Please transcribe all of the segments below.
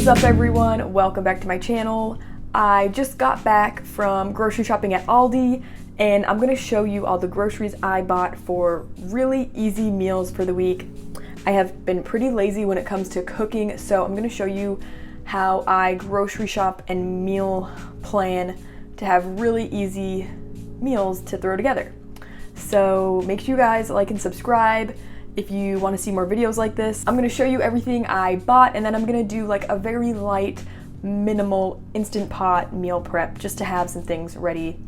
What's up everyone? Welcome back to my channel. I just got back from grocery shopping at Aldi and I'm going to show you all the groceries I bought for really easy meals for the week. I have been pretty lazy when it comes to cooking, so I'm going to show you how I grocery shop and meal plan to have really easy meals to throw together. So make sure you guys like and subscribe if you want to see more videos like this. I'm going to show you everything I bought, and then I'm going to do like a very light, minimal, instant pot meal prep just to have some things ready.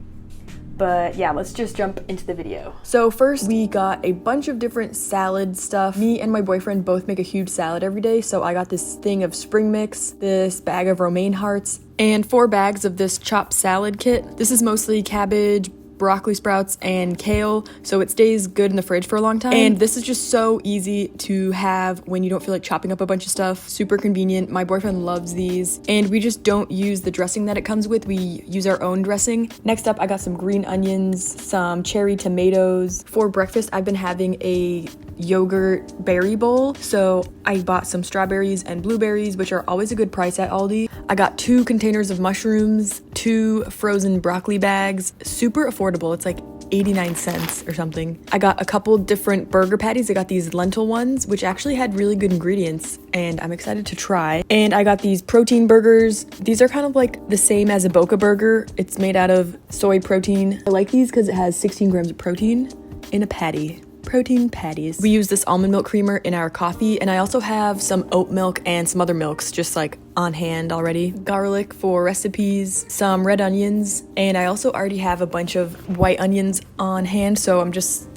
But yeah, let's just jump into the video. So first we got a bunch of different salad stuff. Me and my boyfriend both make a huge salad every day, so I got this thing of spring mix, this bag of romaine hearts, and 4 bags of this chopped salad kit. This is mostly cabbage, broccoli sprouts, and kale, so it stays good in the fridge for a long time. And this is just so easy to have when you don't feel like chopping up a bunch of stuff. Super convenient. My boyfriend loves these, and we just don't use the dressing that it comes with. We use our own dressing. Next up, I got some green onions, some cherry tomatoes. For breakfast, I've been having a yogurt berry bowl, so I bought some strawberries and blueberries, which are always a good price at Aldi. I got 2 containers of mushrooms, 2 frozen broccoli bags, super affordable. It's like 89 cents or something. I got a couple different burger patties. I got these lentil ones, which actually had really good ingredients, and I'm excited to try. And I got these protein burgers. These are kind of like the same as a Boca burger. It's made out of soy protein. I like these because it has 16 grams of protein in a patty. Protein patties. We use this almond milk creamer in our coffee, and I also have some oat milk and some other milks just like on hand already. Garlic for recipes, some red onions, and I also already have a bunch of white onions on hand, so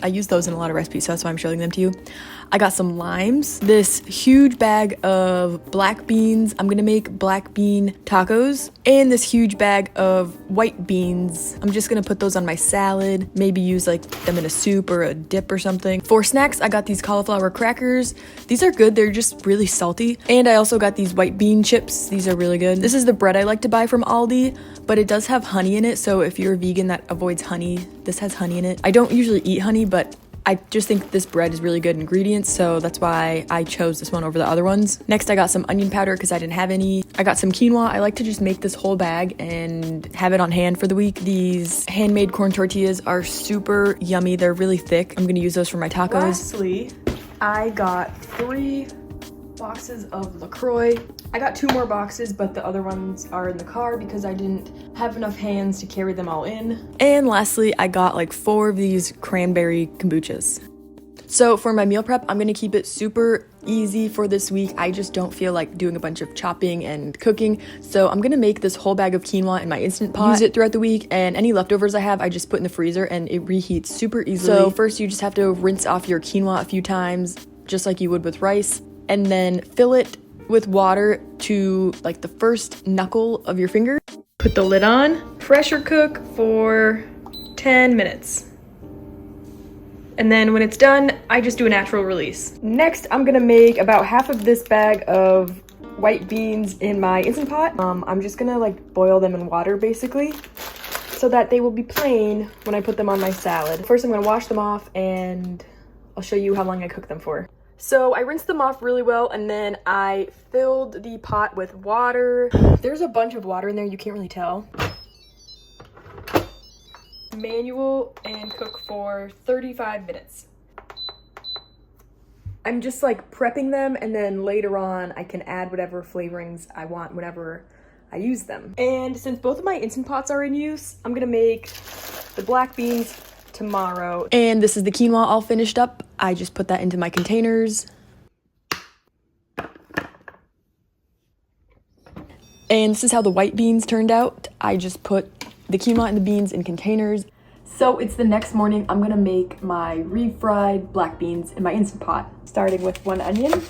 I use those in a lot of recipes, so that's why I'm showing them to you. I got some limes, this huge bag of black beans. I'm gonna make black bean tacos, and this huge bag of white beans. I'm just gonna put those on my salad, maybe use like them in a soup or a dip or something. For snacks, I got these cauliflower crackers. These are good, they're just really salty. And I also got these white bean chips. These are really good. This is the bread I like to buy from Aldi, but it does have honey in it, so if you're a vegan that avoids honey, this has honey in it. I don't usually eat honey, but I just think this bread is really good ingredients, so that's why I chose this one over the other ones. Next, I got some onion powder because I didn't have any. I got some quinoa. I like to just make this whole bag and have it on hand for the week. These handmade corn tortillas are super yummy. They're really thick. I'm gonna use those for my tacos. Lastly, I got 3 boxes of LaCroix. I got 2 more boxes, but the other ones are in the car because I didn't have enough hands to carry them all in. And lastly, I got like 4 of these cranberry kombuchas. So for my meal prep, I'm gonna keep it super easy for this week. I just don't feel like doing a bunch of chopping and cooking, so I'm gonna make this whole bag of quinoa in my Instant Pot, use it throughout the week, and any leftovers I have, I just put in the freezer and it reheats super easily. So first, you just have to rinse off your quinoa a few times, just like you would with rice, and then fill it with water to like the first knuckle of your finger. Put the lid on, pressure cook for 10 minutes. And then when it's done, I just do a natural release. Next, I'm gonna make about half of this bag of white beans in my Instant Pot. I'm just gonna like boil them in water basically, so that they will be plain when I put them on my salad. First, I'm gonna wash them off and I'll show you how long I cook them for. So I rinsed them off really well, and then I filled the pot with water. There's a bunch of water in there, you can't really tell. Manual, and cook for 35 minutes. I'm just like prepping them, and then later on I can add whatever flavorings I want whenever I use them. And since both of my Instant Pots are in use, I'm gonna make the black beans tomorrow. And this is the quinoa all finished up. I just put that into my containers. And this is how the white beans turned out. I just put the quinoa and the beans in containers. So it's the next morning. I'm gonna make my refried black beans in my Instant Pot, starting with 1 onion.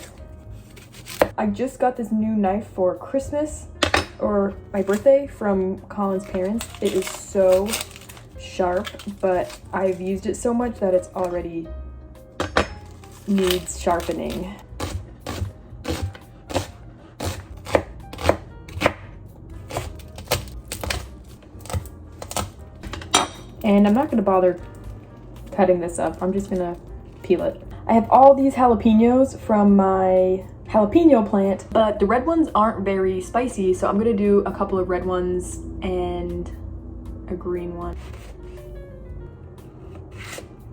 I just got this new knife for Christmas or my birthday from Colin's parents. It is so sharp, but I've used it so much that it's already needs sharpening. And I'm not gonna bother cutting this up. I'm just gonna peel it. I have all these jalapenos from my jalapeno plant, but the red ones aren't very spicy, so I'm gonna do a couple of red ones and a green one.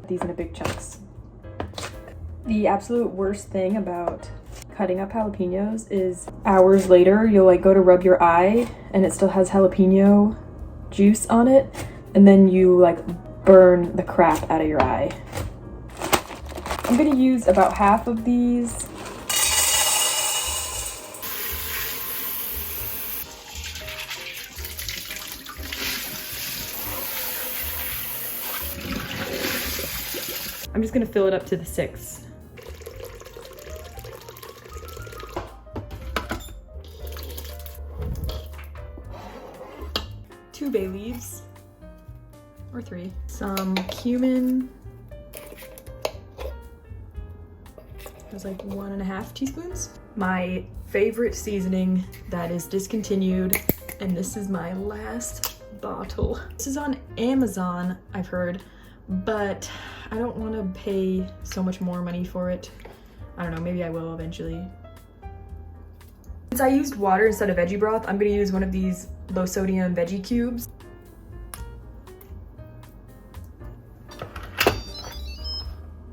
These in a big chunks. The absolute worst thing about cutting up jalapenos is hours later you'll like go to rub your eye and it still has jalapeno juice on it, and then you like burn the crap out of your eye. I'm gonna use about half of these. I'm just gonna fill it up to the 6. Two bay leaves, or 3. Some cumin. There's like 1.5 teaspoons. My favorite seasoning that is discontinued, and this is my last bottle. This is on Amazon, I've heard, but I don't want to pay so much more money for it. I don't know, maybe I will eventually. Since I used water instead of veggie broth, I'm gonna use one of these low sodium veggie cubes.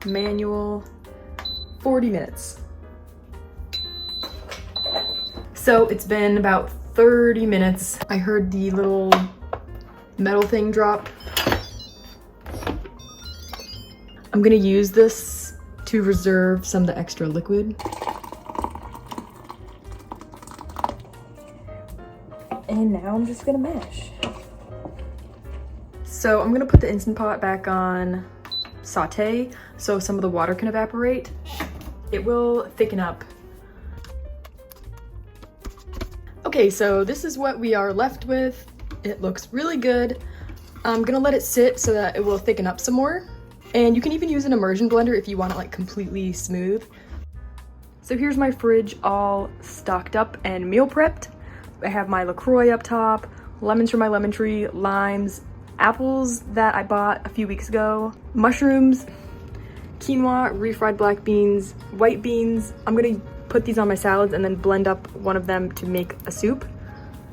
Manual, 40 minutes. So it's been about 30 minutes. I heard the little metal thing drop. I'm gonna use this to reserve some of the extra liquid. And now I'm just gonna mash. So I'm gonna put the Instant Pot back on saute so some of the water can evaporate. It will thicken up. Okay, so this is what we are left with. It looks really good. I'm gonna let it sit so that it will thicken up some more. And you can even use an immersion blender if you want it like completely smooth. So here's my fridge all stocked up and meal prepped. I have my LaCroix up top, lemons from my lemon tree, limes, apples that I bought a few weeks ago, mushrooms, quinoa, refried black beans, white beans. I'm gonna put these on my salads and then blend up one of them to make a soup.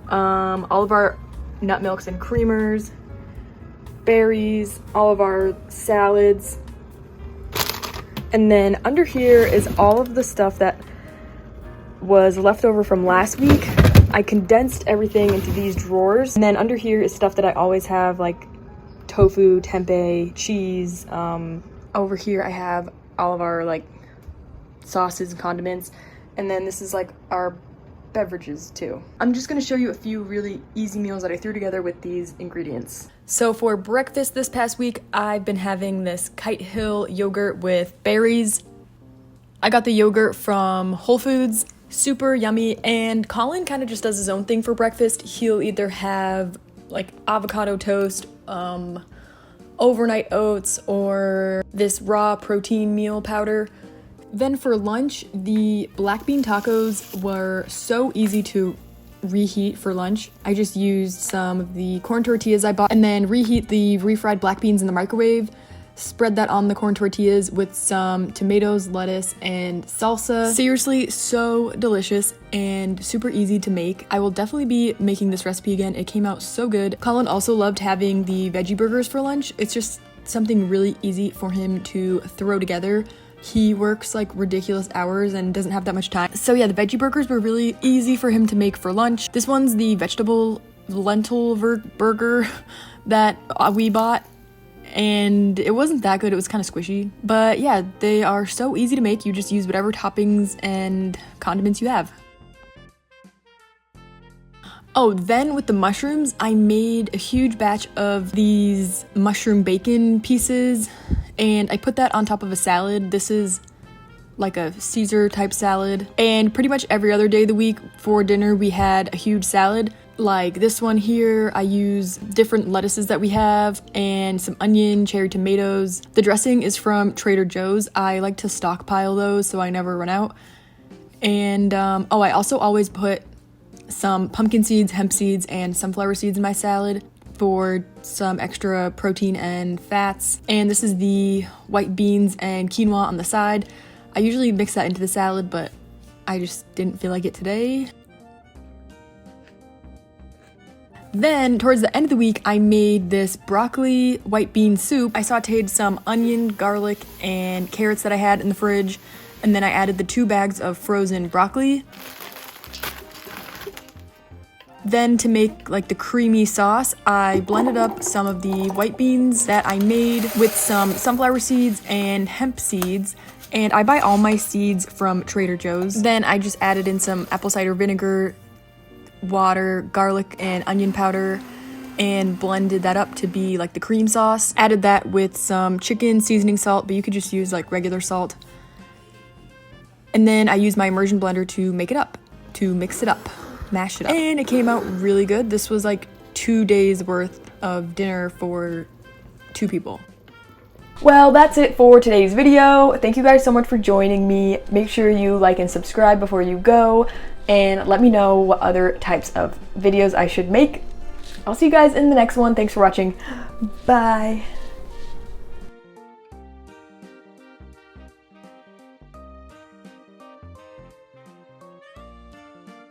All of our nut milks and creamers, berries, all of our salads. And then under here is all of the stuff that was left over from last week. I condensed everything into these drawers. And then under here is stuff that I always have, like tofu, tempeh, cheese. Over here I have all of our like sauces and condiments. And then this is like our beverages too. I'm just gonna show you a few really easy meals that I threw together with these ingredients. So for breakfast this past week, I've been having this Kite Hill yogurt with berries. I got the yogurt from Whole Foods. Super yummy, and Colin kind of just does his own thing for breakfast. He'll either have like avocado toast, overnight oats, or this raw protein meal powder. Then for lunch, the black bean tacos were so easy to reheat for lunch. I just used some of the corn tortillas I bought and then reheat the refried black beans in the microwave. Spread that on the corn tortillas with some tomatoes, lettuce, and salsa. Seriously, so delicious and super easy to make. I will definitely be making this recipe again. It came out so good. Colin also loved having the veggie burgers for lunch. It's just something really easy for him to throw together. He works like ridiculous hours and doesn't have that much time. So yeah, the veggie burgers were really easy for him to make for lunch. This one's the vegetable lentil burger that we bought. And it wasn't that good, it was kind of squishy. But yeah, they are so easy to make. You just use whatever toppings and condiments you have. Oh, then with the mushrooms, I made a huge batch of these mushroom bacon pieces, and I put that on top of a salad. This is like a Caesar type salad. And pretty much every other day of the week for dinner, we had a huge salad. Like this one here, I use different lettuces that we have and some onion, cherry tomatoes. The dressing is from Trader Joe's. I like to stockpile those so I never run out. And oh, I also always put some pumpkin seeds, hemp seeds, and sunflower seeds in my salad for some extra protein and fats. And this is the white beans and quinoa on the side. I usually mix that into the salad, but I just didn't feel like it today. Then, towards the end of the week, I made this broccoli white bean soup. I sauteed some onion, garlic, and carrots that I had in the fridge, and then I added the 2 bags of frozen broccoli. Then, to make like the creamy sauce, I blended up some of the white beans that I made with some sunflower seeds and hemp seeds. And I buy all my seeds from Trader Joe's. Then I just added in some apple cider vinegar, water, garlic, and onion powder, and blended that up to be like the cream sauce. Added that with some chicken seasoning salt, but you could just use like regular salt. And then I used my immersion blender to make it up, to mix it up, mash it up. And it came out really good. This was like 2 days worth of dinner for 2 people. Well, that's it for today's video. Thank you guys so much for joining me. Make sure you like and subscribe before you go, and let me know what other types of videos I should make. I'll see you guys in the next one. Thanks for watching. Bye.